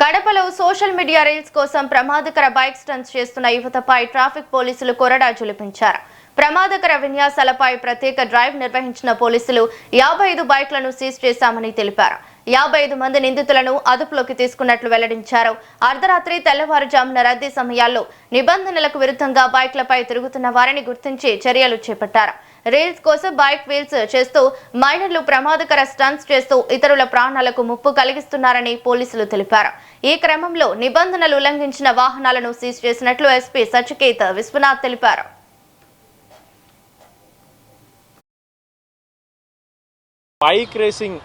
కడపలో social media reels కోసం ప్రమాదకర బైక్ స్టంట్స్ చేస్తున్న యువతపై ట్రాఫిక్ పోలీసులు కొరడా జులిపించారు. ప్రమాదకర విన్యాసాలపై ప్రత్యేక డ్రైవ్ నిర్వహించిన పోలీసులు 55 బైక్లను సీజ్ చేశామని తెలిపారు. 55 మంది నిందితులను అదుపులోకి తీసుకున్నట్లు వెల్లడించారు. అర్ధరాత్రి తెల్లవారుజామున రద్దీ సమయాల్లో నిబంధనలకు విరుద్ధంగా బైక్లపై తిరుగుతున్న వారిని గుర్తించి చర్యలు చేపట్టారు. రీల్స్ కోసం బైక్ వీల్స్ చేస్తూ మైనర్లు ప్రమాదకర స్టంట్స్ చేస్తూ ఇతరుల ప్రాణాలకు ముప్పు కలిగిస్తున్నారని పోలీసులు తెలిపారు. ఈ క్రమంలో నిబంధనలు ఉల్లంఘించిన వాహనాలను సీజ్ చేసినట్లు ఎస్పీ సచికేత్ విశ్వనాథ్ తెలిపారు. బైక్ రేసింగ్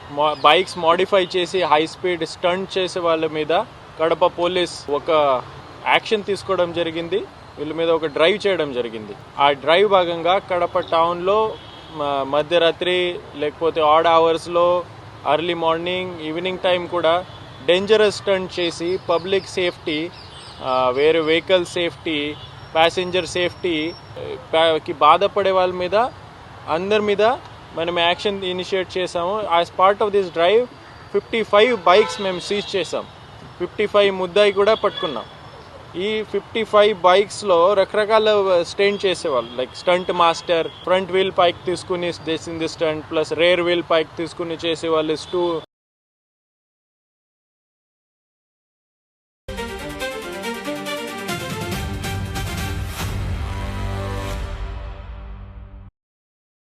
బైక్స్ మోడిఫై చేసి హై స్పీడ్ స్టంట్ చేసే వాళ్ళ మీద కడప పోలీస్ ఒక యాక్షన్ తీసుకోవడం జరిగింది. వీళ్ళ మీద ఒక డ్రైవ్ చేయడం జరిగింది. ఆ డ్రైవ్ భాగంగా కడప టౌన్లో మధ్యరాత్రి లేకపోతే ఆడ్ అవర్స్లో ఎర్లీ మార్నింగ్ ఈవినింగ్ టైం కూడా డేంజరస్ స్టంట్ చేసి పబ్లిక్ సేఫ్టీ, వేరే వెహికల్ సేఫ్టీ, ప్యాసింజర్ సేఫ్టీకి బాధపడే వాళ్ళ మీద అందరి మీద మనం యాక్షన్ ఇనిషియేట్ చేసాము. As part of this drive 55 bikes మేము సీజ్ చేసాం. 55 ముద్దాయి కూడా పట్టుకున్నాం. ఈ 55 బైక్స్లో రకరకాల స్టంట్ చేసేవాళ్ళు, like stunt master, front wheel పైకి తీసుకుని చేసింది స్టంట్, ప్లస్ రేర్ వీల్ పైకి తీసుకుని చేసేవాళ్ళు,